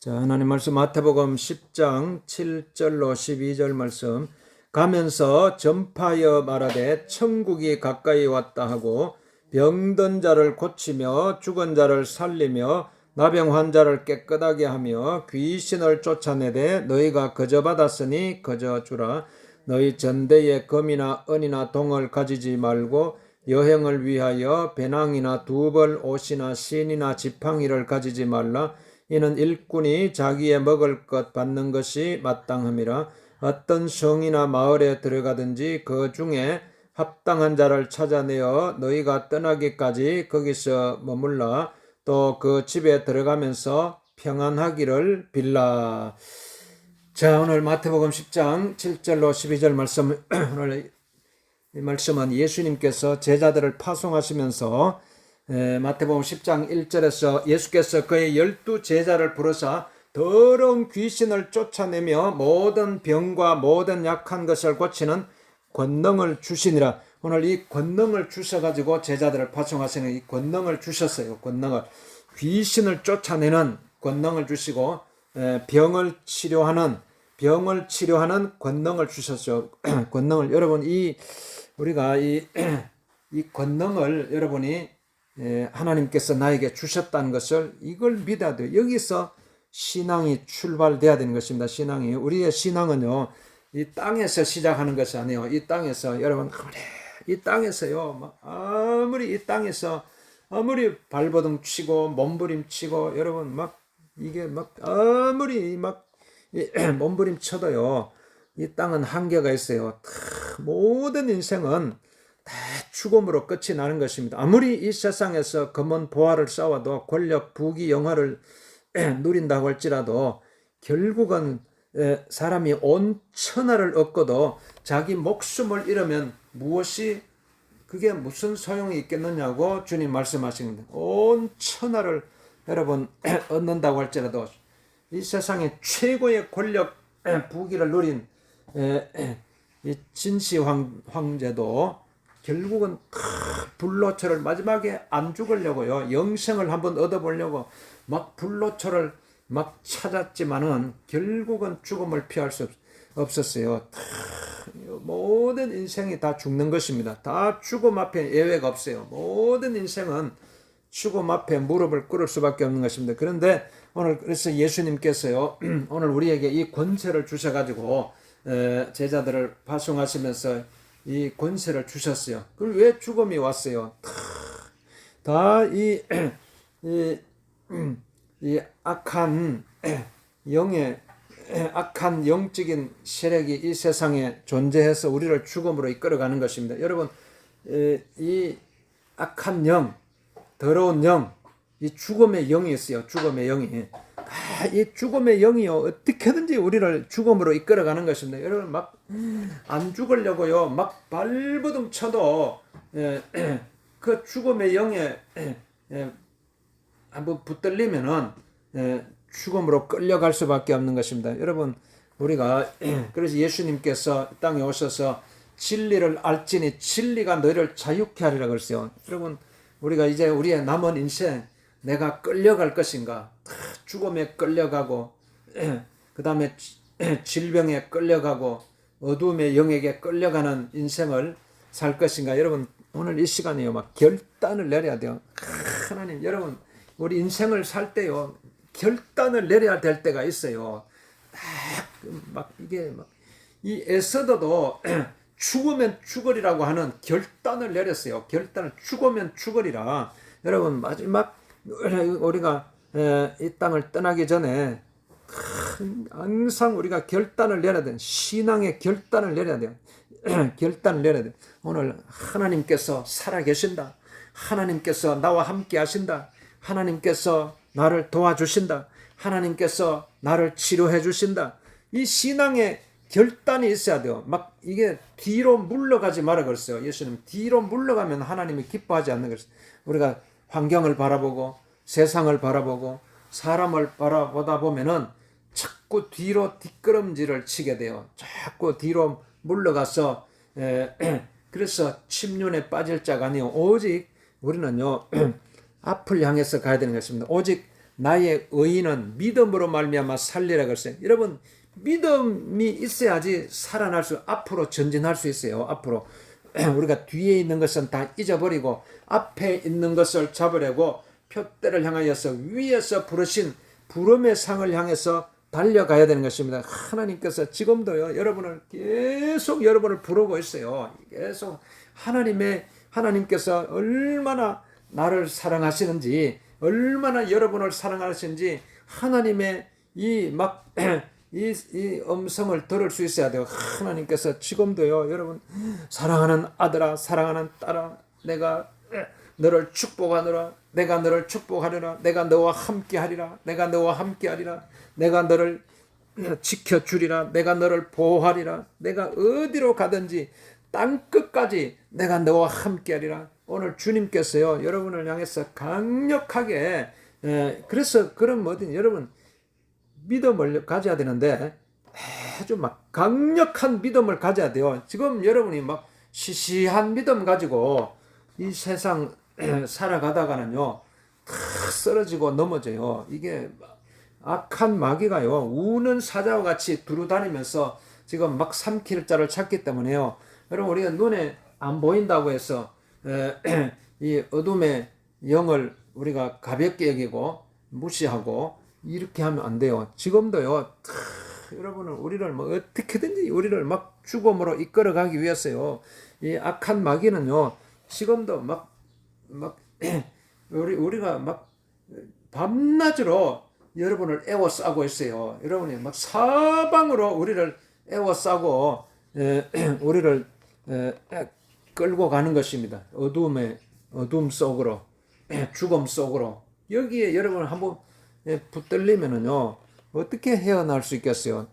자, 하나님 말씀 마태복음 10장 7절로 12절 말씀. 가면서 전파하여 말하되 천국이 가까이 왔다 하고 병든 자를 고치며 죽은 자를 살리며 나병 환자를 깨끗하게 하며 귀신을 쫓아내되 너희가 거저 받았으니 거저 주라. 너희 전대에 금이나 은이나 동을 가지지 말고 여행을 위하여 배낭이나 두벌 옷이나 신이나 지팡이를 가지지 말라. 이는 일꾼이 자기의 먹을 것 받는 것이 마땅함이라. 어떤 성이나 마을에 들어가든지 그 중에 합당한 자를 찾아내어 너희가 떠나기까지 거기서 머물라. 또 그 집에 들어가면서 평안하기를 빌라. 자, 오늘 마태복음 10장 7절로 12절 말씀. 오늘 이 말씀은 예수님께서 제자들을 파송하시면서 마태복음 10장 1절에서 예수께서 그의 12 제자를 부르사 더러운 귀신을 쫓아내며 모든 병과 모든 약한 것을 고치는 권능을 주시니라. 오늘 이 권능을 주셔가지고 제자들을 파송하시는 이 권능을 주셨어요. 권능을, 귀신을 쫓아내는 권능을 주시고 병을 치료하는 권능을 주셨죠. 권능을, 여러분, 우리가 이 권능을 여러분이 하나님께서 나에게 주셨다는 것을 이걸 믿어야 돼요. 여기서 신앙이 출발돼야 되는 것입니다. 우리의 신앙은요, 이 땅에서 시작하는 것이 아니에요. 이 땅에서, 여러분, 이 땅에서요, 아무리 발버둥 치고 몸부림치고, 여러분, 아무리 몸부림 쳐도요, 이 땅은 한계가 있어요. 모든 인생은 다 죽음으로 끝이 나는 것입니다. 아무리 이 세상에서 검은 보화를 쌓아도 권력, 부귀, 영화를 누린다고 할지라도 결국은 사람이 온 천하를 얻고도 자기 목숨을 잃으면 그게 무슨 소용이 있겠느냐고 주님 말씀하시는데, 온 천하를 여러분 얻는다고 할지라도 이 세상의 최고의 권력, 부귀를 누린 이 진시 황제도 결국은 불로초를 마지막에 안 죽으려고요, 영생을 한번 얻어보려고 막 불로초를 막 찾았지만은 결국은 죽음을 피할 수 없었어요. 모든 인생이 다 죽는 것입니다. 다 죽음 앞에 예외가 없어요. 모든 인생은 죽음 앞에 무릎을 꿇을 수밖에 없는 것입니다. 그런데 오늘 그래서 예수님께서요, 오늘 우리에게 이 권세를 주셔가지고 제자들을 파송하시면서 이 권세를 주셨어요. 그럼 왜 죽음이 왔어요? 다 이 악한 영적인 세력이 이 세상에 존재해서 우리를 죽음으로 이끌어가는 것입니다. 여러분, 이 악한 영, 더러운 영, 이 죽음의 영이 있어요. 죽음의 영이. 이 죽음의 영이요, 어떻게든지 우리를 죽음으로 이끌어가는 것입니다. 여러분, 막 안 죽으려고요, 막 발버둥 쳐도 그 죽음의 영에 한번 붙들리면은 죽음으로 끌려갈 수밖에 없는 것입니다. 여러분, 우리가 그래서 예수님께서 땅에 오셔서 진리를 알지니 진리가 너희를 자유케 하리라 그랬어요. 여러분, 우리가 이제 우리의 남은 인생, 내가 끌려갈 것인가, 죽음에 끌려가고 그 다음에 질병에 끌려가고 어둠의 영에게 끌려가는 인생을 살 것인가. 여러분, 오늘 이 시간에요, 막 결단을 내려야 돼요. 하나님, 여러분, 우리 인생을 살 때요, 결단을 내려야 될 때가 있어요. 이 에스더도 죽으면 죽으리라고 하는 결단을 내렸어요. 죽으면 죽으리라. 여러분, 마지막 우리가 이 땅을 떠나기 전에 항상 우리가 결단을 내려야 돼요. 신앙의 결단을 내려야 돼요. 결단을 내려야 돼요. 오늘 하나님께서 살아계신다. 하나님께서 나와 함께 하신다. 하나님께서 나를 도와주신다. 하나님께서 나를 치료해 주신다. 이 신앙의 결단이 있어야 돼요. 막 이게 뒤로 물러가지 마라 그랬어요. 예수님, 뒤로 물러가면 하나님이 기뻐하지 않는 것을. 우리가 환경을 바라보고 세상을 바라보고 사람을 바라보다 보면은 자꾸 뒤로 뒷걸음질을 치게 돼요. 자꾸 뒤로 물러가서 그래서 침륜에 빠질 자가 아니요, 오직 우리는요 앞을 향해서 가야 되는 것입니다. 오직 나의 의인은 믿음으로 말미암아 살리라 그랬어요. 여러분, 믿음이 있어야지 살아날 수, 앞으로 전진할 수 있어요. 앞으로 우리가 뒤에 있는 것은 다 잊어버리고 앞에 있는 것을 잡으려고 표대를 향하여서 위에서 부르신 부름의 상을 향해서 달려가야 되는 것입니다. 하나님께서 지금도요, 여러분을 부르고 있어요. 계속 하나님께서 얼마나 나를 사랑하시는지, 얼마나 여러분을 사랑하시는지 하나님의 이 음성을 들을 수 있어야 돼요. 하나님께서 지금도요, 여러분, 사랑하는 아들아, 사랑하는 딸아, 내가 너를 축복하노라. 내가 너를 축복하리라. 내가 너와 함께하리라. 내가 너와 함께하리라. 내가 너를 지켜주리라. 내가 너를 보호하리라. 내가 어디로 가든지 땅 끝까지 내가 너와 함께하리라. 오늘 주님께서요, 여러분을 향해서 강력하게, 그래서 그런 뭐든 여러분 믿음을 가져야 되는데 아주 막 강력한 믿음을 가져야 돼요. 지금 여러분이 막 시시한 믿음 가지고 이 세상 살아가다가는요, 다 쓰러지고 넘어져요. 이게 악한 마귀가요, 우는 사자와 같이 두루다니면서 지금 막 삼킬 자를 찾기 때문에요. 여러분, 우리가 눈에 안 보인다고 해서 이 어둠의 영을 우리가 가볍게 여기고 무시하고 이렇게 하면 안 돼요. 지금도요, 여러분은 우리를 뭐 어떻게든지 우리를 막 죽음으로 이끌어가기 위해서요, 이 악한 마귀는요, 지금도 우리가 막 밤낮으로 여러분을 애워싸고 있어요. 여러분이 막 사방으로 우리를 애워싸고 우리를 끌고 가는 것입니다. 어둠 속으로, 죽음 속으로. 여기에 여러분 한번 붙들리면은요, 어떻게 헤어날 수 있겠어요?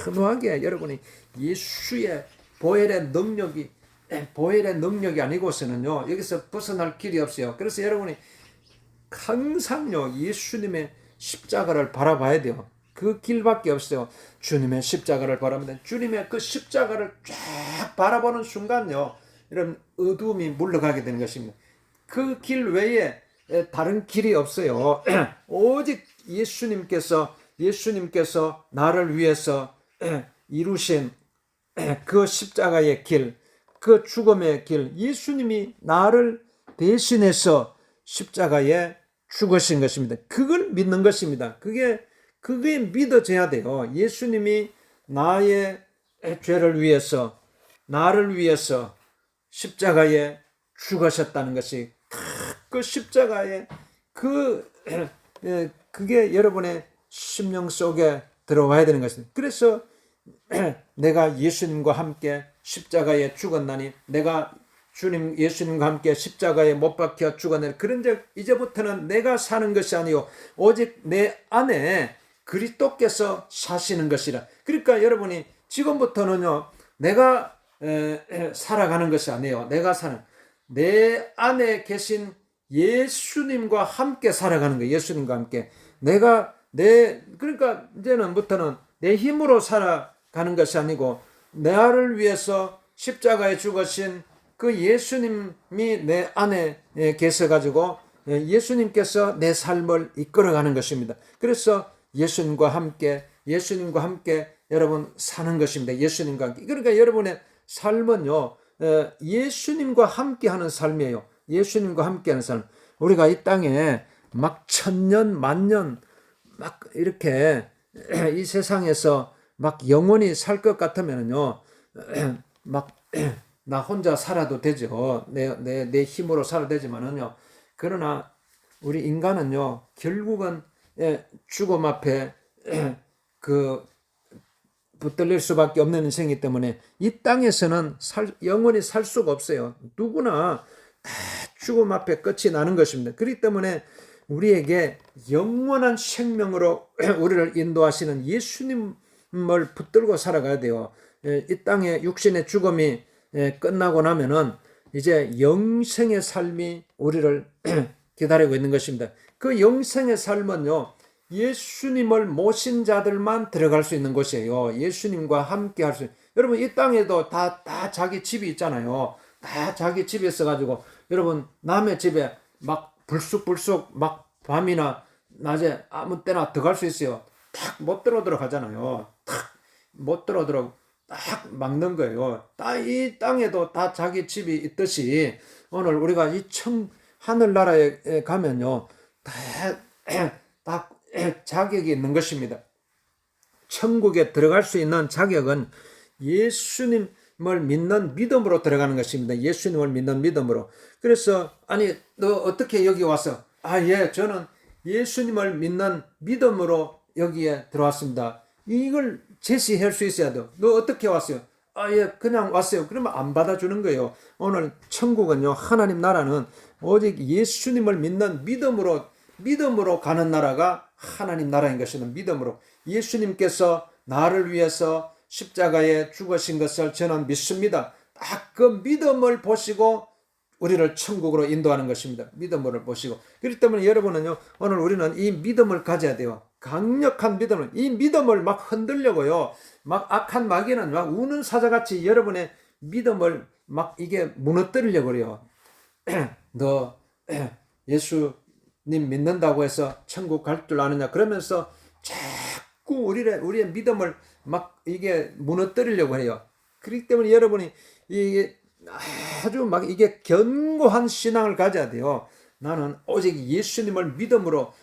단호하게 여러분이 예수의 보혈의 능력이 아니고서는요, 여기서 벗어날 길이 없어요. 그래서 여러분이 항상요, 예수님의 십자가를 바라봐야 돼요. 그 길밖에 없어요. 주님의 십자가를 바라보면, 주님의 그 십자가를 쫙 바라보는 순간요, 이런 어두움이 물러가게 되는 것입니다. 그 길 외에 다른 길이 없어요. 오직 예수님께서 나를 위해서 이루신 그 십자가의 길, 그 죽음의 길, 예수님이 나를 대신해서 십자가에 죽으신 것입니다. 그걸 믿는 것입니다. 그게 믿어져야 돼요. 예수님이 나의 죄를 위해서, 나를 위해서 십자가에 죽으셨다는 것이, 그 십자가에 그게 여러분의 심령 속에 들어와야 되는 것입니다. 그래서 내가 예수님과 함께 십자가에 죽었나니, 내가 예수님과 함께 십자가에 못 박혀 죽었나니, 그런즉 이제부터는 내가 사는 것이 아니요 오직 내 안에 그리스도께서 사시는 것이라. 그러니까 여러분이 지금부터는요, 내가 살아가는 것이 아니에요. 내 안에 계신 예수님과 함께 살아가는 거예요. 예수님과 함께. 그러니까 이제는부터는 내 힘으로 살아가는 것이 아니고, 나를 위해서 십자가에 죽으신 그 예수님이 내 안에 계셔가지고 예수님께서 내 삶을 이끌어가는 것입니다. 그래서 예수님과 함께 여러분 사는 것입니다. 예수님과 함께. 그러니까 여러분의 삶은요, 예수님과 함께 하는 삶이에요. 예수님과 함께 하는 삶. 우리가 이 땅에 막 1000년, 만년 막 이렇게 이 세상에서 막 영원히 살 것 같으면요, 막 나 혼자 살아도 되죠. 내 힘으로 살아도 되지만은요. 그러나 우리 인간은요, 결국은 죽음 앞에 붙들릴 수밖에 없는 인생이기 때문에 이 땅에서는 영원히 살 수가 없어요. 누구나 다 죽음 앞에 끝이 나는 것입니다. 그렇기 때문에 우리에게 영원한 생명으로 우리를 인도하시는 예수님을 붙들고 살아가야 돼요. 이 땅의 육신의 죽음이 끝나고 나면은 이제 영생의 삶이 우리를 기다리고 있는 것입니다. 그 영생의 삶은요, 예수님을 모신 자들만 들어갈 수 있는 곳이에요. 예수님과 함께 할 수. 여러분, 이 땅에도 다 자기 집이 있잖아요. 다 자기 집에 있어가지고, 여러분, 남의 집에 막 불쑥불쑥 막 밤이나 낮에 아무 때나 들어갈 수 있어요. 탁 못 들어가잖아요. 탁 못 들어오도록 딱 막는 거예요. 이 땅에도 다 자기 집이 있듯이 오늘 우리가 이 하늘나라에 가면요, 다 자격이 있는 것입니다. 천국에 들어갈 수 있는 자격은 예수님을 믿는 믿음으로 들어가는 것입니다. 예수님을 믿는 믿음으로. 그래서 아니 너 어떻게 여기 왔어? 예, 저는 예수님을 믿는 믿음으로 여기에 들어왔습니다. 이걸 제시할 수 있어야 돼요. 너 어떻게 왔어요? 예, 그냥 왔어요. 그러면 안 받아주는 거예요. 오늘 천국은요, 하나님 나라는 오직 예수님을 믿는 믿음으로 가는 나라가 하나님 나라인 것이다. 믿음으로. 예수님께서 나를 위해서 십자가에 죽으신 것을 저는 믿습니다. 딱 그 믿음을 보시고 우리를 천국으로 인도하는 것입니다. 믿음을 보시고. 그렇기 때문에 여러분은요, 오늘 우리는 이 믿음을 가져야 돼요. 강력한 믿음을, 이 믿음을 막 흔들려고요. 막 악한 마귀는 막 우는 사자같이 여러분의 믿음을 막 이게 무너뜨리려고 그래요. 너 예수님 믿는다고 해서 천국 갈 줄 아느냐? 그러면서 자꾸 우리의 믿음을 막 이게 무너뜨리려고 해요. 그렇기 때문에 여러분이 이게 아주 막 이게 견고한 신앙을 가져야 돼요. 나는 오직 예수님을 믿음으로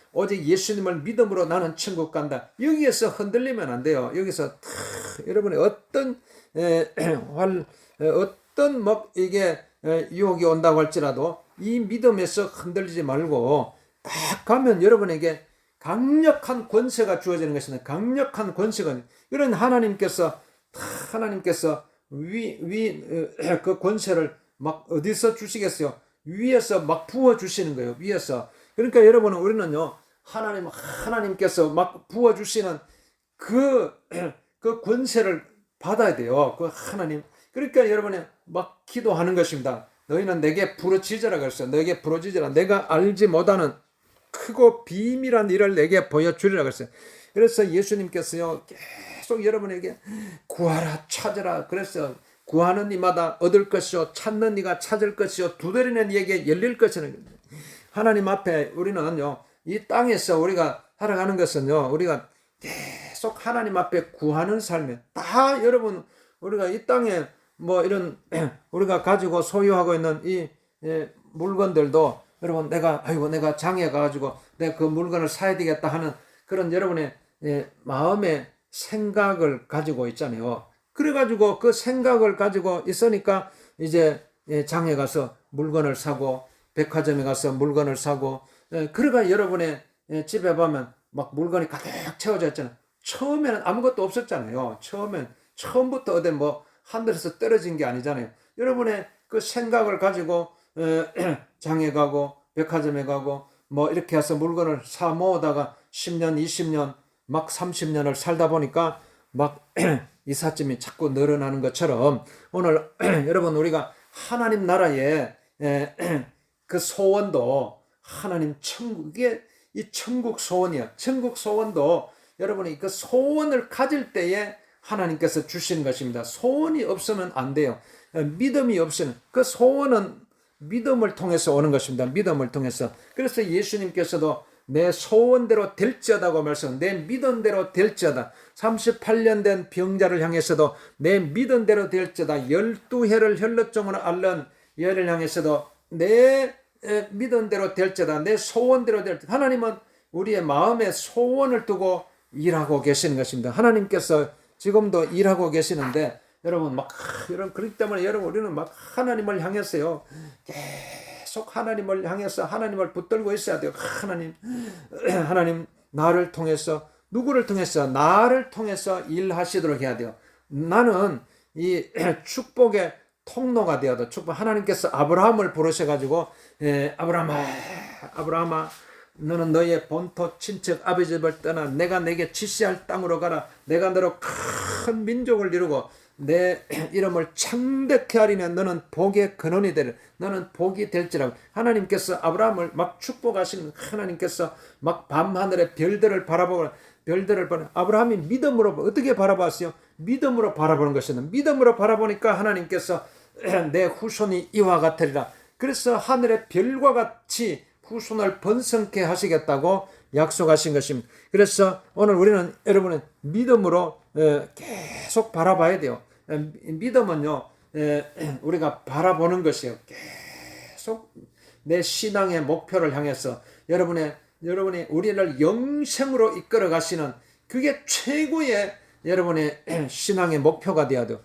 나는 천국 간다. 여기에서 흔들리면 안 돼요. 여기서 여러분의 어떤 뭐 이게 유혹이 온다고 할지라도 이 믿음에서 흔들리지 말고 딱 가면 여러분에게 강력한 권세가 주어지는 것입니다. 강력한 권세가. 이런 하나님께서 그 권세를 막 어디서 주시겠어요? 위에서 막 부어 주시는 거예요. 위에서. 그러니까 여러분은 우리는요, 하나님께서 막 부어 주시는 그 권세를 받아야 돼요. 그 하나님. 그러니까 여러분이 막 기도하는 것입니다. 너희는 내게 부르짖으라 그랬어요. 내게 부르짖으라. 내가 알지 못하는 크고 비밀한 일을 내게 보여주리라 그랬어요. 그래서 예수님께서요, 계속 여러분에게 구하라, 찾으라. 그래서 구하는 이마다 얻을 것이요, 찾는 이가 찾을 것이요, 두드리는 이에게 열릴 것이라는 거예요. 하나님 앞에 우리는요, 이 땅에서 우리가 살아가는 것은요, 우리가 계속 하나님 앞에 구하는 삶에 다 여러분, 우리가 이 땅에 뭐 이런 우리가 가지고 소유하고 있는 이 물건들도 여러분 내가 장에 가가지고 내가 그 물건을 사야 되겠다 하는 그런 여러분의 마음의 생각을 가지고 있잖아요. 그래가지고 그 생각을 가지고 있으니까 이제 장에 가서 물건을 사고 백화점에 가서 물건을 사고 그러가 여러분의 집에 보면 막 물건이 가득 채워져 있잖아요. 처음에는 아무것도 없었잖아요. 처음부터 어디 뭐 하늘에서 떨어진 게 아니잖아요. 여러분의 그 생각을 가지고 장에 가고 백화점에 가고 뭐 이렇게 해서 물건을 사 모으다가 10년, 20년, 막 30년을 살다 보니까 막 이삿짐이 자꾸 늘어나는 것처럼 오늘 여러분 우리가 하나님 나라의 그 소원도 하나님 천국의 이 천국 소원이야. 천국 소원도 여러분이 그 소원을 가질 때에 하나님께서 주시는 것입니다. 소원이 없으면 안 돼요. 믿음이 없으면 그 소원은 믿음을 통해서 오는 것입니다. 믿음을 통해서. 그래서 예수님께서도 내 소원대로 될지어다고 말씀, 내 믿음대로 될지어다. 38년 된 병자를 향해서도 내 믿음대로 될지어다. 12해를 혈루증으로 앓는 얘를 향해서도 내 믿음대로 될지어다. 내 소원대로 될지어다. 하나님은 우리의 마음에 소원을 두고 일하고 계시는 것입니다. 하나님께서 지금도 일하고 계시는데 여러분 그렇기 때문에 여러분 우리는 막 하나님을 향해서요 계속 하나님을 향해서 하나님을 붙들고 있어야 돼요. 하나님 나를 통해서 누구를 통해서 나를 통해서 일하시도록 해야 돼요. 나는 이 축복의 통로가 되어도 축복. 하나님께서 아브라함을 부르셔가지고 아브라함아 너는 너의 본토 친척 아버지 집을 떠나 내가 내게 지시할 땅으로 가라. 내가 너로 큰 민족을 이루고 내 이름을 창대케 하리면 너는 복의 근원이 되리라. 너는 복이 될지라고. 하나님께서 아브라함을 막 축복하시는 하나님께서 막 밤하늘의 별들을 바라보고 아브라함이 믿음으로 어떻게 바라봤어요? 믿음으로 바라보는 것이다. 믿음으로 바라보니까 하나님께서 내 후손이 이와 같으리라. 그래서 하늘의 별과 같이 후손을 번성케 하시겠다고 약속하신 것입니다. 그래서 오늘 우리는 여러분의 믿음으로 계속 바라봐야 돼요. 믿음은요, 우리가 바라보는 것이에요. 계속 내 신앙의 목표를 향해서 여러분이 우리를 영생으로 이끌어 가시는 그게 최고의 여러분의 신앙의 목표가 되어야 돼요.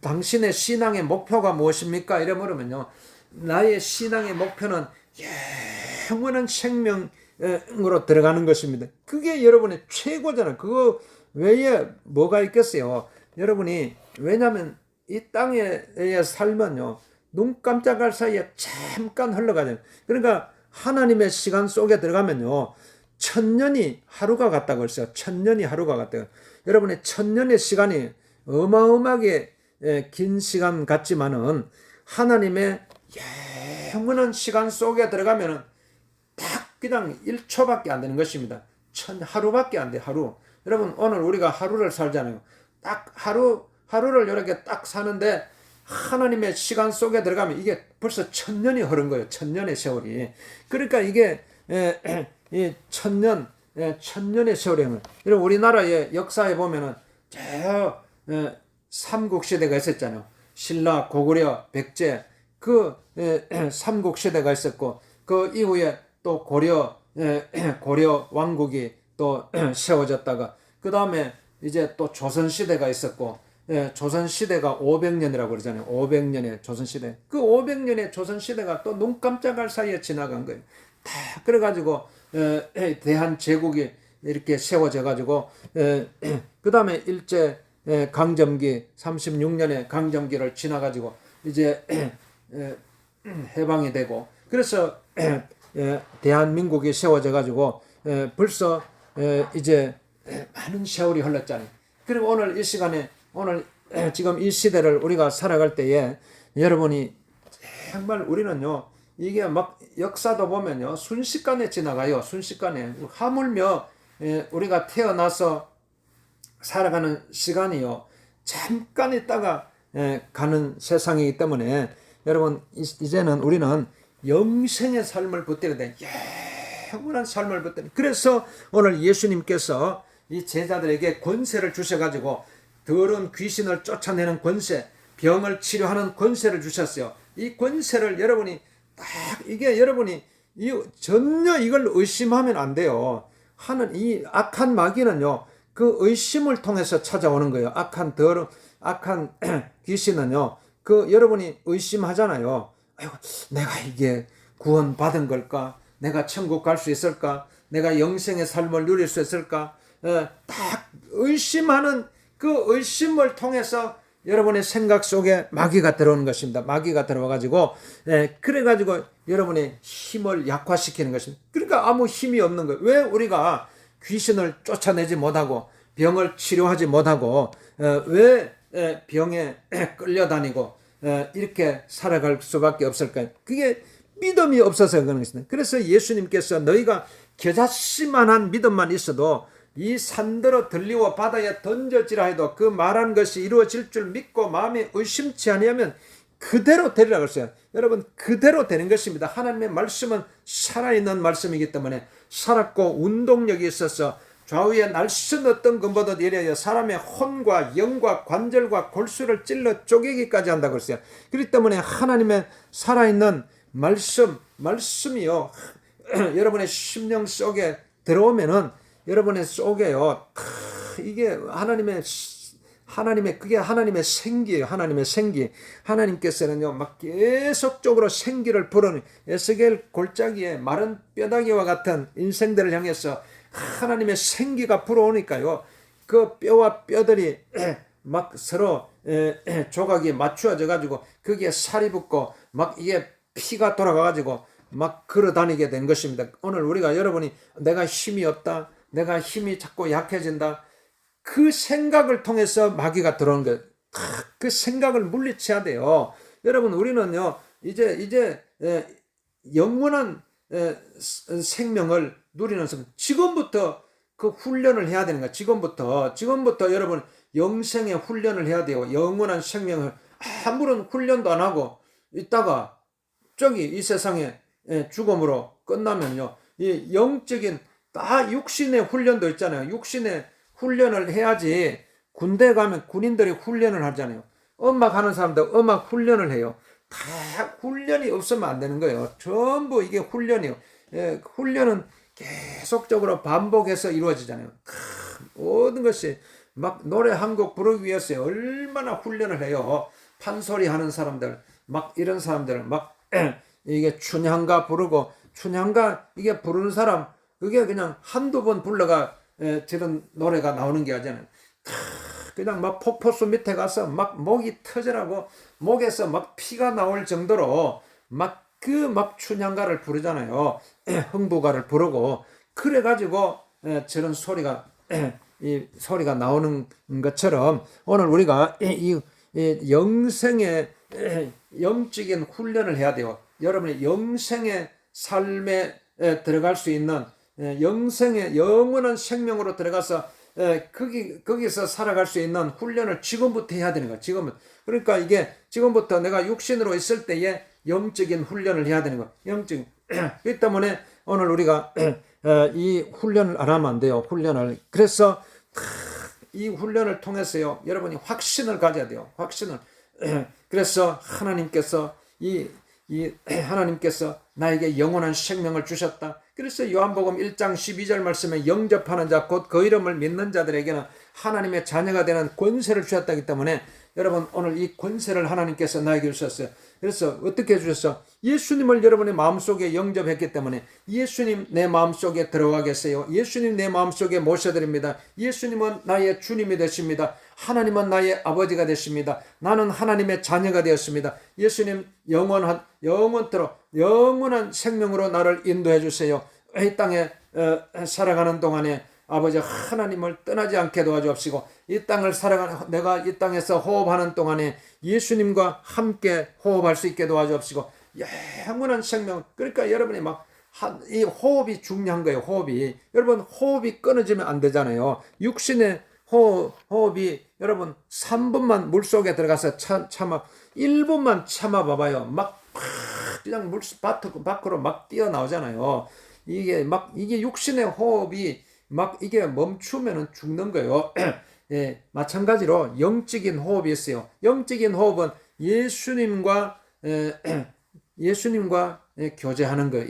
당신의 신앙의 목표가 무엇입니까? 이러면요, 나의 신앙의 목표는 영원한 생명으로 들어가는 것입니다. 그게 여러분의 최고잖아요. 그거 외에 뭐가 있겠어요? 여러분이, 왜냐하면 이 땅의 삶은요, 눈 깜짝할 사이에 잠깐 흘러가잖아요. 그러니까 하나님의 시간 속에 들어가면요, 천년이 하루가 같다고 했어요. 천년이 하루가 같다고. 여러분의 천년의 시간이 어마어마하게 긴 시간 같지만은 하나님의 영원한 시간 속에 들어가면은 딱 그냥 1초밖에 안 되는 것입니다. 하루밖에 안 돼, 하루. 여러분, 오늘 우리가 하루를 살잖아요. 딱 하루를 이렇게 딱 사는데 하나님의 시간 속에 들어가면 이게 벌써 천년이 흐른 거예요. 천년의 세월이. 그러니까 이게 이 천년의 세월이. 여러분, 우리나라의 역사에 보면은 저 삼국시대가 있었잖아요. 신라, 고구려, 백제, 그 삼국시대가 있었고, 그 이후에 또 고려 왕국이 또 세워졌다가, 그 다음에 이제 또 조선시대가 있었고, 조선시대가 500년이라고 그러잖아요. 500년의 조선시대. 그 500년의 조선시대가 또 눈 깜짝할 사이에 지나간 거예요. 다 그래가지고 대한제국이 이렇게 세워져가지고, 그 다음에 일제 강점기 36년의 강점기를 지나가지고 이제 해방이 되고, 그래서 대한민국이 세워져가지고 벌써 이제 많은 세월이 흘렀잖아요. 그리고 오늘 이 시간에, 오늘 지금 이 시대를 우리가 살아갈 때에 여러분이 정말, 우리는요, 이게 막 역사도 보면요, 순식간에 지나가요. 순식간에. 하물며 우리가 태어나서 살아가는 시간이요, 잠깐 있다가 가는 세상이기 때문에 여러분, 이제는 우리는 영생의 삶을 붙들어야 돼. 영원한 삶을 붙들어야 돼. 그래서 오늘 예수님께서 이 제자들에게 권세를 주셔가지고 더러운 귀신을 쫓아내는 권세, 병을 치료하는 권세를 주셨어요. 이 권세를 여러분이 딱, 이게 여러분이 전혀 이걸 의심하면 안 돼요. 이 악한 마귀는요, 그 의심을 통해서 찾아오는 거예요. 악한 귀신은요, 그 여러분이 의심하잖아요. 아이고, 내가 이게 구원받은 걸까? 내가 천국 갈 수 있을까? 내가 영생의 삶을 누릴 수 있을까? 딱 의심하는 그 의심을 통해서 여러분의 생각 속에 마귀가 들어오는 것입니다. 마귀가 들어와가지고, 그래가지고 여러분의 힘을 약화시키는 것입니다. 그러니까 아무 힘이 없는 거예요. 왜 우리가 귀신을 쫓아내지 못하고 병을 치료하지 못하고 왜 병에 끌려다니고 이렇게 살아갈 수밖에 없을까요? 그게 믿음이 없어서 그런 것입니다. 그래서 예수님께서 너희가 겨자씨만한 믿음만 있어도 이 산더러 들리고 바다에 던져지라 해도 그 말한 것이 이루어질 줄 믿고 마음에 의심치 아니하면 그대로 되리라고 했어요. 여러분, 그대로 되는 것입니다. 하나님의 말씀은 살아있는 말씀이기 때문에 살았고 운동력이 있어서 좌우에 날선 어떤 것보다 내려야 사람의 혼과 영과 관절과 골수를 찔러 쪼개기까지 한다고 했어요. 그렇기 때문에 하나님의 살아있는 말씀이요, 여러분의 심령 속에 들어오면은 여러분의 속에요, 이게 그게 하나님의 생기예요. 하나님의 생기. 하나님께서는요, 막 계속적으로 생기를 불어넣는, 에스겔 골짜기에 마른 뼈다귀와 같은 인생들을 향해서 하나님의 생기가 불어오니까요, 그 뼈와 뼈들이 막 서로 조각이 맞추어져 가지고 거기에 살이 붙고 막 이게 피가 돌아가 가지고 막 걸어 다니게 된 것입니다. 오늘 우리가, 여러분이 내가 힘이 없다, 내가 힘이 자꾸 약해진다, 그 생각을 통해서 마귀가 들어오는 거예요. 그 생각을 물리쳐야 돼요. 여러분, 우리는요, 이제 영원한 생명을 누리는 순간, 지금부터 그 훈련을 해야 되는 거야. 지금부터 여러분 영생의 훈련을 해야 돼요. 영원한 생명을. 아무런 훈련도 안 하고 있다가 저기 이 세상에 죽음으로 끝나면요, 이 영적인 다 육신의 훈련도 있잖아요. 육신의 훈련을 해야지 군대 가면 군인들이 훈련을 하잖아요. 음악 하는 사람도 음악 훈련을 해요. 다 훈련이 없으면 안 되는 거예요. 전부 이게 훈련이에요. 예, 훈련은 계속적으로 반복해서 이루어지잖아요. 모든 것이 막 노래 한 곡 부르기 위해서 얼마나 훈련을 해요. 판소리 하는 사람들, 막 이런 사람들, 막 이게 춘향가 부르고, 춘향가 이게 부르는 사람, 그게 그냥 한두 번 불러가 저런 노래가 나오는 게 아니잖아요. 그냥 막 폭포수 밑에 가서 막 목이 터져라고 목에서 막 피가 나올 정도로 막 춘향가를 부르잖아요. 흥부가를 부르고 그래가지고 저런 소리가 이 소리가 나오는 것처럼 오늘 우리가 이 영생의 영적인 훈련을 해야 돼요. 여러분의 영생의 삶에 들어갈 수 있는 영생의 영원한 생명으로 들어가서 거기서 살아갈 수 있는 훈련을 지금부터 해야 되는 거야. 지금부터. 그러니까 이게 지금부터 내가 육신으로 있을 때에 영적인 훈련을 해야 되는 거야. 영적인. 그렇기 때문에 오늘 우리가 이 훈련을 안 하면 안 돼요. 훈련을. 그래서 이 훈련을 통해서요. 여러분이 확신을 가져야 돼요. 확신을. 그래서 하나님께서 하나님께서 나에게 영원한 생명을 주셨다. 그래서 요한복음 1장 12절 말씀에 영접하는 자 곧 그 이름을 믿는 자들에게는 하나님의 자녀가 되는 권세를 주셨다기 때문에 여러분 오늘 이 권세를 하나님께서 나에게 주셨어요. 그래서 어떻게 주셨어? 예수님을 여러분의 마음속에 영접했기 때문에 예수님 내 마음속에 들어가겠어요. 예수님 내 마음속에 모셔드립니다. 예수님은 나의 주님이 되십니다. 하나님은 나의 아버지가 되십니다. 나는 하나님의 자녀가 되었습니다. 예수님 영원토록 영원한 생명으로 나를 인도해 주세요. 이 땅에 살아가는 동안에 아버지 하나님을 떠나지 않게 도와주옵시고 이 땅을 내가 이 땅에서 호흡하는 동안에 예수님과 함께 호흡할 수 있게 도와주옵시고 영원한 생명. 그러니까 여러분이 이 호흡이 중요한 거예요. 호흡이. 여러분 호흡이 끊어지면 안 되잖아요. 육신의 호흡이 여러분 3분만 물속에 들어가서 참아 1분만 참아 봐봐요. 그냥 물 밖으로 막 뛰어나오잖아요. 이게 육신의 호흡이 이게 멈추면은 죽는 거예요. 예, 마찬가지로 영적인 호흡이 있어요. 영적인 호흡은 예수님과 교제하는 거예요.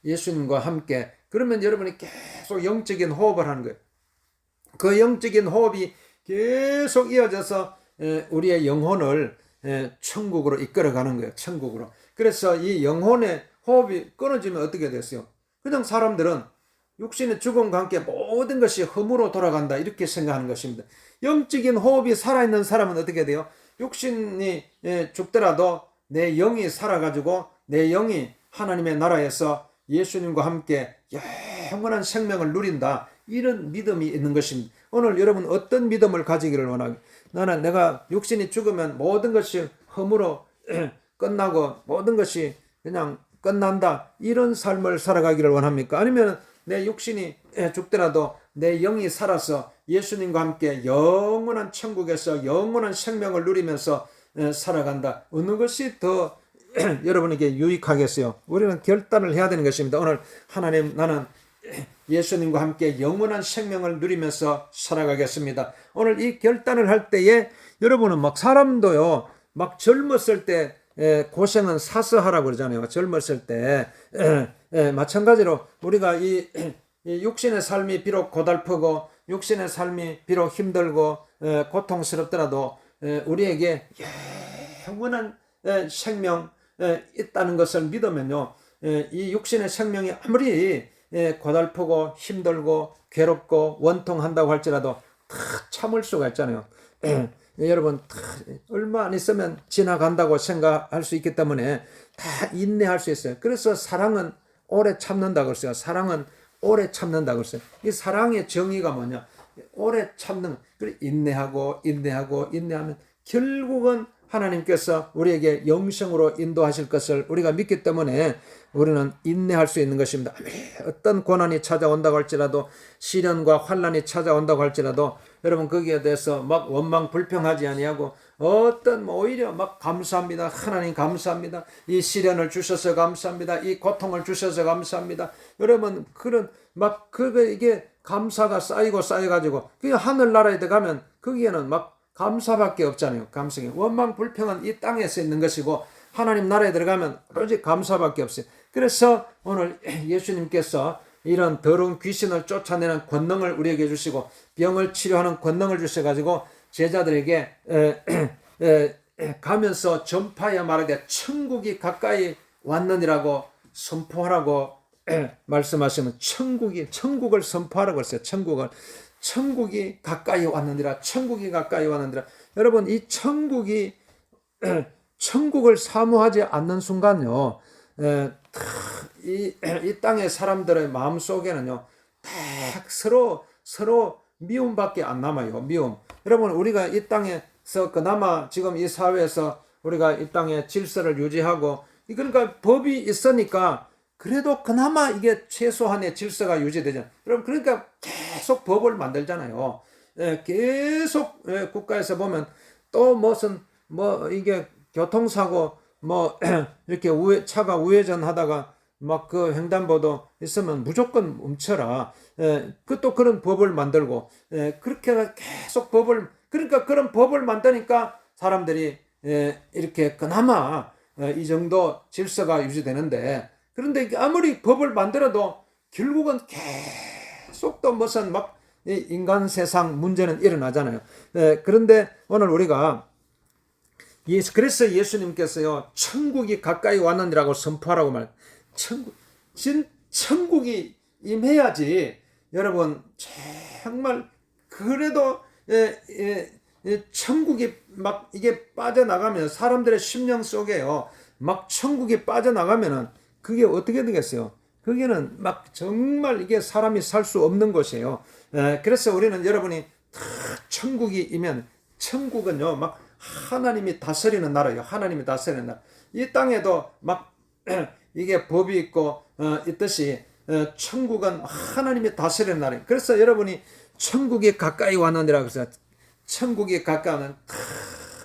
예수님과 함께. 그러면 여러분이 계속 영적인 호흡을 하는 거예요. 그 영적인 호흡이 계속 이어져서 우리의 영혼을 천국으로 이끌어가는 거예요. 천국으로. 그래서 이 영혼의 호흡이 끊어지면 어떻게 됐어요? 그냥 사람들은 육신의 죽음과 함께 모든 것이 흠으로 돌아간다 이렇게 생각하는 것입니다. 영적인 호흡이 살아있는 사람은 어떻게 돼요? 육신이 죽더라도 내 영이 살아가지고 내 영이 하나님의 나라에서 예수님과 함께 영원한 생명을 누린다. 이런 믿음이 있는 것입니다. 오늘 여러분 어떤 믿음을 가지기를 원하게? 나는 내가 육신이 죽으면 모든 것이 흠으로 끝나고 모든 것이 그냥 끝난다. 이런 삶을 살아가기를 원합니까? 아니면 내 육신이 죽더라도 내 영이 살아서 예수님과 함께 영원한 천국에서 영원한 생명을 누리면서 살아간다. 어느 것이 더 여러분에게 유익하겠어요? 우리는 결단을 해야 되는 것입니다. 오늘 하나님 나는 예수님과 함께 영원한 생명을 누리면서 살아가겠습니다. 오늘 이 결단을 할 때에 여러분은 사람도요 젊었을 때 고생은 사서 하라고 그러잖아요. 젊었을 때 마찬가지로 우리가 이 육신의 삶이 비록 고달프고 육신의 삶이 비록 힘들고 고통스럽더라도 우리에게 영원한 생명 있다는 것을 믿으면요 이 육신의 생명이 아무리 고달프고 힘들고 괴롭고 원통한다고 할지라도 다 참을 수가 있잖아요. 여러분 얼마 안 있으면 지나간다고 생각할 수 있기 때문에 다 인내할 수 있어요. 그래서 사랑은 오래 참는다고 했어요. 사랑은 오래 참는다고 했어요. 이 사랑의 정의가 뭐냐? 오래 참는. 그래 인내하면 결국은 하나님께서 우리에게 영생으로 인도하실 것을 우리가 믿기 때문에 우리는 인내할 수 있는 것입니다. 어떤 고난이 찾아온다고 할지라도 시련과 환난이 찾아온다고 할지라도 여러분 거기에 대해서 원망 불평하지 아니하고 어떤 오히려 막 감사합니다. 하나님 감사합니다. 이 시련을 주셔서 감사합니다. 이 고통을 주셔서 감사합니다. 여러분 그런 막 이게 감사가 쌓이고 쌓여가지고 그 하늘나라에 들어가면 거기에는 막 감사밖에 없잖아요. 감성이 원망 불평은 이 땅에서 있는 것이고 하나님 나라에 들어가면 오로지 감사밖에 없어요. 그래서 오늘 예수님께서 이런 더러운 귀신을 쫓아내는 권능을 우리에게 주시고 병을 치료하는 권능을 주셔가지고 제자들에게 가면서 전파하여 말하되 천국이 가까이 왔느니라고 선포하라고 말씀하시면 천국을 선포하라고 했어요. 천국이 가까이 왔느니라. 천국이 가까이 왔느니라. 여러분 이 천국을 사모하지 않는 순간요, 이 땅의 사람들의 마음 속에는요, 딱 서로 미움밖에 안 남아요. 미움. 여러분 우리가 이 땅에서 그나마 지금 이 사회에서 우리가 이 땅의 질서를 유지하고 그러니까 법이 있으니까 그래도 그나마 이게 최소한의 질서가 유지되잖아요. 여러분 그러니까 계속 법을 만들잖아요. 계속 국가에서 보면 또 무슨 이게 교통사고 이렇게 차가 우회전하다가 막 그 횡단보도 있으면 무조건 멈춰라. 또 그런 법을 만들고 그렇게 계속 그러니까 그런 법을 만드니까 사람들이 이렇게 그나마 이 정도 질서가 유지되는데, 그런데 아무리 법을 만들어도 결국은 계속 또 무슨 막 인간 세상 문제는 일어나잖아요. 그런데 오늘 우리가 그래서 예수님께서요 천국이 가까이 왔느니라고 선포하라고 천국이 임해야지 여러분 정말 그래도 천국이 막 이게 빠져나가면 사람들의 심령 속에요 막 천국이 빠져나가면은 그게 어떻게 되겠어요? 그게는 막 정말 이게 사람이 살 수 없는 곳이에요. 그래서 우리는 여러분이 천국이 이면 천국은요 막 하나님이 다스리는 나라예요. 하나님이 다스리는 나라. 이 땅에도 막 이게 법이 있고 있듯이 천국은 하나님이 다스리는 나라예요. 그래서 여러분이 천국이 가까이 왔느니라고 해서 천국이 가까우면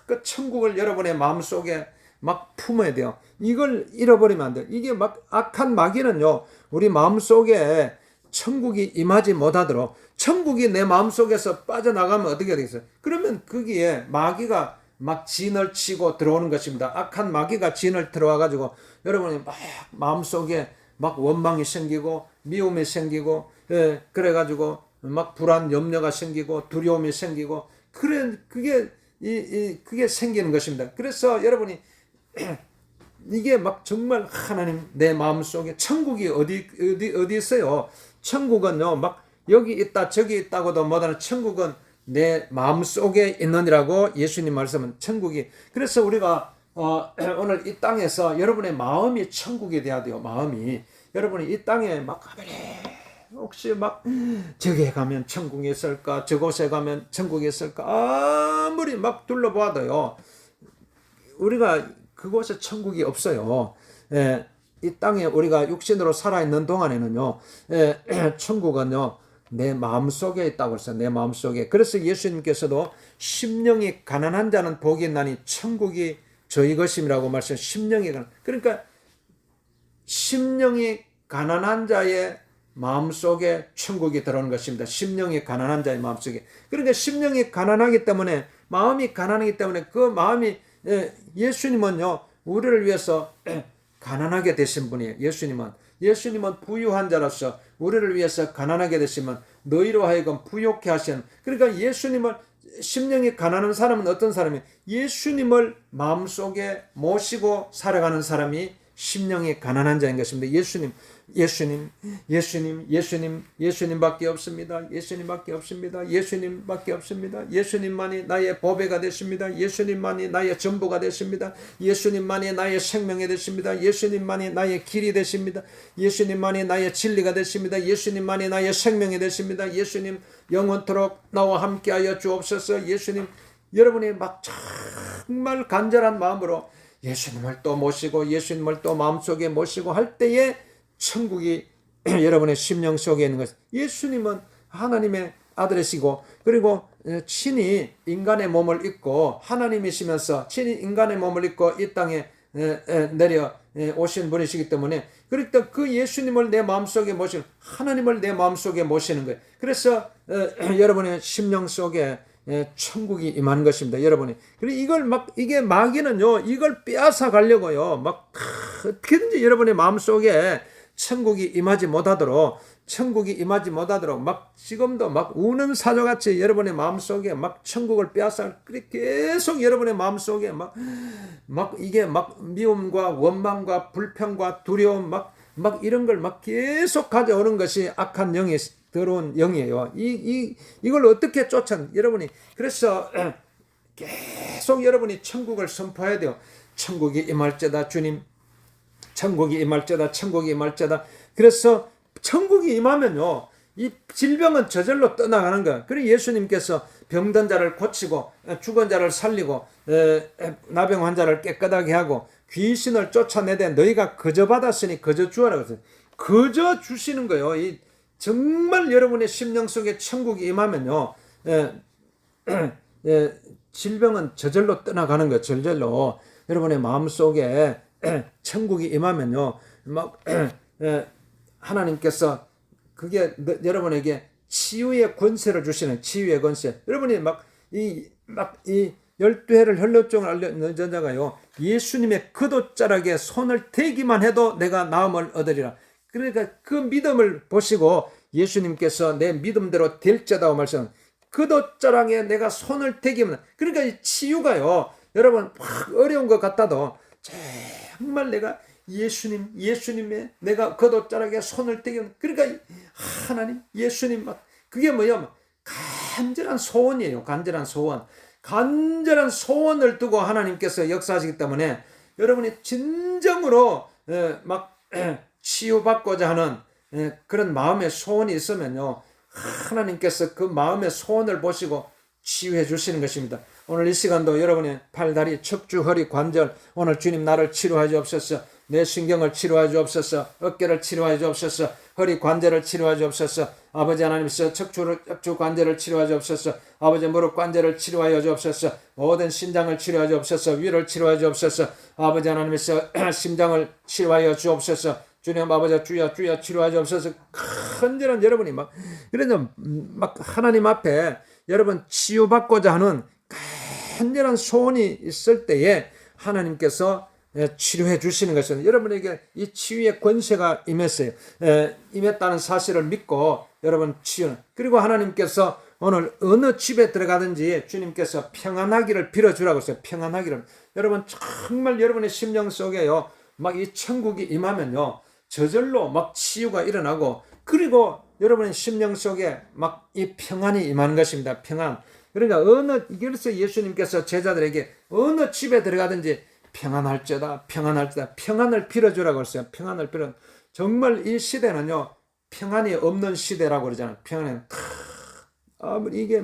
그 천국을 여러분의 마음속에 막 품어야 돼요. 이걸 잃어버리면 안 돼요. 이게 막 악한 마귀는요 우리 마음속에 천국이 임하지 못하도록, 천국이 내 마음속에서 빠져나가면 어떻게 되겠어요? 그러면 거기에 마귀가 막 진을 치고 들어오는 것입니다. 악한 마귀가 진을 들어와 가지고 여러분이 막 마음속에 막 원망이 생기고 미움이 생기고 그래 가지고 막 불안 염려가 생기고 두려움이 생기고 그게 생기는 것입니다. 그래서 여러분이 이게 막 정말 하나님 내 마음속에 천국이 어디 있어요? 천국은요 막 여기 있다 저기 있다고도 못하는 천국은 내 마음속에 있느니라고 예수님 말씀은 천국이. 그래서 우리가 오늘 이 땅에서 여러분의 마음이 천국이 돼야 돼요. 마음이 여러분이 이 땅에 막 혹시 막 저기에 가면 천국이 있을까 저곳에 가면 천국이 있을까 아무리 막 둘러봐도요 우리가 그곳에 천국이 없어요. 이 땅에 우리가 육신으로 살아있는 동안에는요 천국은요 내 마음속에 있다고 했어요. 내 마음속에. 그래서 예수님께서도 심령이 가난한 자는 복이 있나니 천국이 저희 것임이라고 말씀하셨어요. 심령이 그러니까 심령이 가난한 자의 마음속에 천국이 들어오는 것입니다. 심령이 가난한 자의 마음속에. 그러니까 심령이 가난하기 때문에 마음이 가난하기 때문에 그 마음이 예수님은요 우리를 위해서 가난하게 되신 분이에요. 예수님은 부유한 자로서 우리를 위해서 가난하게 되시면 너희로 하여금 부욕해 하시는. 그러니까 예수님을 심령이 가난한 사람은 어떤 사람이에요? 예수님을 마음속에 모시고 살아가는 사람이 심령이 가난한 자인 것입니다. 예수님밖에 없습니다. 예수님밖에 없습니다. 예수님밖에 없습니다. 예수님만이 나의 보배가 되십니다. 예수님만이 나의 전부가 되십니다. 예수님만이 나의 생명이 되십니다. 예수님만이 나의 길이 되십니다. 예수님만이 나의 진리가 되십니다. 예수님만이 나의 생명이 되십니다. 예수님 영원토록 나와 함께하여 주옵소서. 예수님, 여러분이 막 정말 간절한 마음으로 예수님을 또 모시고 예수님을 또 마음속에 모시고 할 때에 천국이 여러분의 심령 속에 있는 것. 예수님은 하나님의 아들이시고 그리고 친히 인간의 몸을 입고 하나님이시면서 친히 인간의 몸을 입고 이 땅에 내려 오신 분이시기 때문에 그러니까 그 예수님을 내 마음속에 모시는 하나님을 내 마음속에 모시는 거예요. 그래서 여러분의 심령 속에 천국이 임하는 것입니다. 여러분이. 그리고 이걸 이게 마귀는요, 이걸 빼앗아 가려고요, 어떻게든지 여러분의 마음속에 천국이 임하지 못하도록 지금도 우는 사조같이 여러분의 마음속에 천국을 빼앗아 계속 여러분의 마음속에 이게 미움과 원망과 불평과 두려움 이런 걸 계속 가져오는 것이 악한 영이 더러운 영이에요. 이걸 어떻게 여러분이 그래서 계속 여러분이 천국을 선포해야 돼요. 천국이 임할지다 주님, 천국이 임할지다, 천국이 임할지다. 그래서 천국이 임하면요, 이 질병은 저절로 떠나가는 거야. 그리고 예수님께서 병든 자를 고치고 죽은 자를 살리고 나병 환자를 깨끗하게 하고 귀신을 쫓아내되 너희가 거저 받았으니 거저 주어라 그랬어요. 거저 주시는 거예요. 정말 여러분의 심령 속에 천국이 임하면요, 질병은 저절로 떠나가는 거예요. 저절로 여러분의 마음 속에 천국이 임하면요, 하나님께서 그게 여러분에게 치유의 권세를 주시는 치유의 권세. 여러분이 이 12해를 혈루증을 앓는 자가요, 예수님의 겉옷자락에 손을 대기만 해도 내가 나음을 얻으리라. 그러니까 그 믿음을 보시고 예수님께서 내 믿음대로 될지어다 말씀. 겉옷자락에 내가 손을 대기면, 그러니까 이 치유가요, 여러분 어려운 것 같아도 정말 내가 예수님의 내가 겉옷자락에 손을 대기면, 그러니까 하나님, 예수님 그게 뭐야? 간절한 소원이에요. 간절한 소원을 두고 하나님께서 역사하시기 때문에 여러분이 진정으로 치유받고자 하는 그런 마음의 소원이 있으면요, 하나님께서 그 마음의 소원을 보시고 치유해 주시는 것입니다. 오늘 이 시간도 여러분의 팔, 다리, 척추, 허리, 관절, 오늘 주님 나를 치료하여 주옵소서. 내 신경을 치료하여 주옵소서. 어깨를 치료하여 주옵소서. 허리 관절을 치료하여 주옵소서. 아버지 하나님께서 척추 관절을 치료하여 주옵소서. 아버지 무릎 관절을 치료하여 주옵소서. 모든 신장을 치료하여 주옵소서. 위를 치료하여 주옵소서. 아버지 하나님께서 심장을 치료하여 주옵소서. 주님 아버지 주여 치료하여 주옵소서. 간절한 여러분이 그래서 하나님 앞에 여러분 치유받고자 하는 간절한 소원이 있을 때에 하나님께서 치료해 주시는 것은 여러분에게 이 치유의 권세가 임했어요. 임했다는 사실을 믿고 여러분 치유는, 그리고 하나님께서 오늘 어느 집에 들어가든지 주님께서 평안하기를 빌어주라고 했어요. 평안하기를. 여러분 정말 여러분의 심령 속에요, 이 천국이 임하면요, 저절로 치유가 일어나고, 그리고 여러분의 심령 속에 이 평안이 임하는 것입니다. 평안. 그러니까 그래서 예수님께서 제자들에게 어느 집에 들어가든지 평안할지어다 평안을 빌어주라고 했어요. 평안을 빌어. 정말 이 시대는요, 평안이 없는 시대라고 그러잖아요. 평안은 이게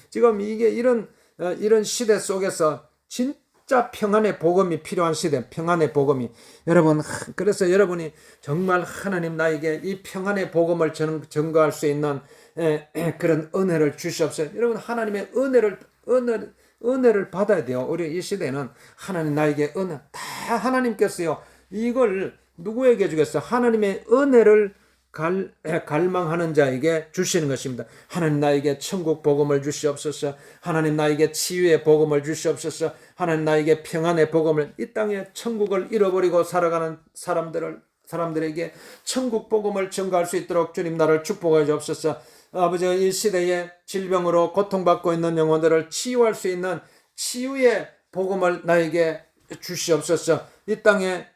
지금 이게 이런 시대 속에서 진짜 평안의 복음이 필요한 시대, 평안의 복음이. 여러분, 그래서 여러분이 정말 하나님 나에게 이 평안의 복음을 전거할 수 있는 그런 은혜를 주시옵소서. 여러분, 하나님의 은혜를 받아야 돼요. 우리 이 시대는 하나님 나에게 은혜, 다 하나님께서요, 이걸 누구에게 주겠어요? 하나님의 은혜를 갈망하는 자에게 주시는 것입니다. 하나님 나에게 천국 복음을 주시옵소서. 하나님 나에게 치유의 복음을 주시옵소서. 하나님 나에게 평안의 복음을, 이 땅에 천국을 잃어버리고 살아가는 사람들에게 천국 복음을 전가할 수 있도록 주님 나를 축복해 주옵소서. 아버지, 이 시대에 질병으로 고통받고 있는 영혼들을 치유할 수 있는 치유의 복음을 나에게 주시옵소서. 이 땅에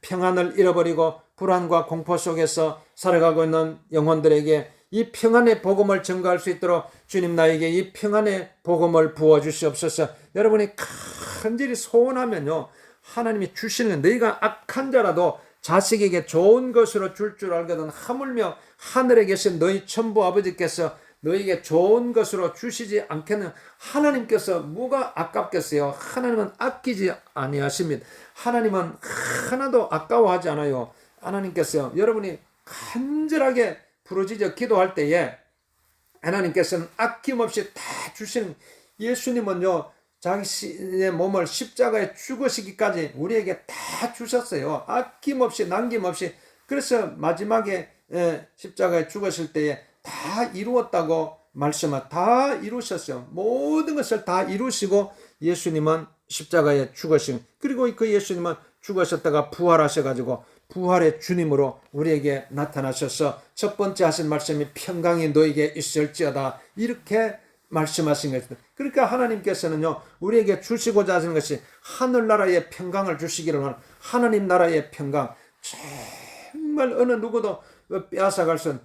평안을 잃어버리고 불안과 공포 속에서 살아가고 있는 영혼들에게 이 평안의 복음을 전가할 수 있도록 주님 나에게 이 평안의 복음을 부어주시옵소서. 여러분이 간절히 소원하면요, 하나님이 주시는, 너희가 악한 자라도 자식에게 좋은 것으로 줄 알거든 하물며 하늘에 계신 너희 천부 아버지께서 너희에게 좋은 것으로 주시지 않겠는. 하나님께서 뭐가 아깝겠어요? 하나님은 아끼지 아니하십니다. 하나님은 하나도 아까워하지 않아요. 하나님께서 여러분이 간절하게 부르짖어 기도할 때에 하나님께서는 아낌없이 다 주시는, 예수님은요 자기의 몸을 십자가에 죽으시기까지 우리에게 다 주셨어요. 아낌없이 남김없이. 그래서 마지막에 십자가에 죽으실 때에 다 이루었다고 말씀을 다 이루셨어요. 모든 것을 다 이루시고 예수님은 십자가에 죽으신, 그리고 그 예수님은 죽으셨다가 부활하셔가지고 부활의 주님으로 우리에게 나타나셔서 첫 번째 하신 말씀이 평강이 너에게 있을지어다, 이렇게 말씀하신 것입니다. 그러니까 하나님께서는요 우리에게 주시고자 하시는 것이 하늘나라의 평강을 주시기를 원하는, 하나님 나라의 평강, 정말 어느 누구도 빼앗아갈 수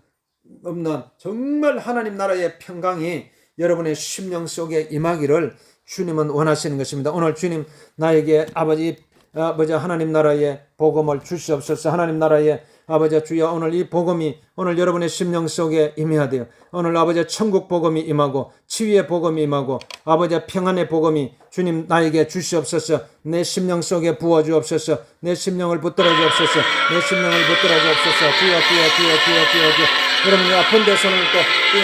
없는 정말 하나님 나라의 평강이 여러분의 심령 속에 임하기를 주님은 원하시는 것입니다. 오늘 주님 나에게 아버지 하나님 나라의 복음을 주시옵소서. 하나님 나라의 아버지 주여, 오늘 이 복음이 오늘 여러분의 심령 속에 임해야 돼요. 오늘 아버지 천국 복음이 임하고 치유의 복음이 임하고 아버지 평안의 복음이 주님 나에게 주시옵소서. 내 심령 속에 부어 주옵소서. 내 심령을 붙들어 주옵소서. 내 심령을 붙들어 주옵소서. 주여. 여러분이 아픈 데 손을 또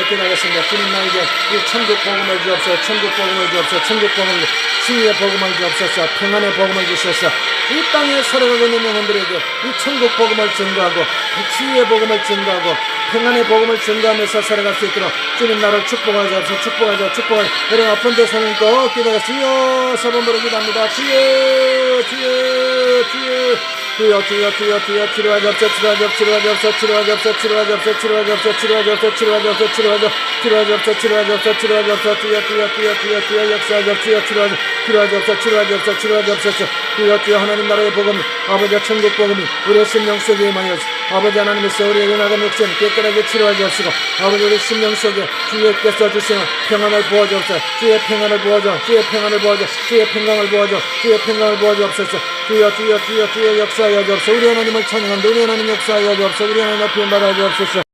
기도하겠습니다. 주님 나에게 이 천국 복음을 주옵소서. 천국 복음을 주옵소서. 천국 복음을, 치유의 복음을 주옵소서. 평안의 복음을 주셔서 이 땅에 살아가고 있는 영혼들에게 이 천국 복음을 증거하고 치유의 복음을 증거하고 평안의 복음을 증거하면서 살아갈 수 있도록 주님 나를 축복하셔서 축복하셔. 여러분 아픈 데 손을 또 기도하겠습니다. 주여, 서번으로 기도합니다. 주여 주여 하나님 나라의 복음, 아버지 천국 복음이 우리의 심령 속에 임하여 아버지 하나님께서 우리에게 나간 육신 깨끗하게 치료하게 하시고 아버지 우리 심령 속에 주께서 주시는 평안을 부어주옵소서. 주의 평강을 부어주옵소서. 주여 역사하여 주옵소서. 우리 하나님을 찬양합니다. 우리 하나님 역사하여 주옵소서. 우리 하나님 앞에 받아 주옵소서.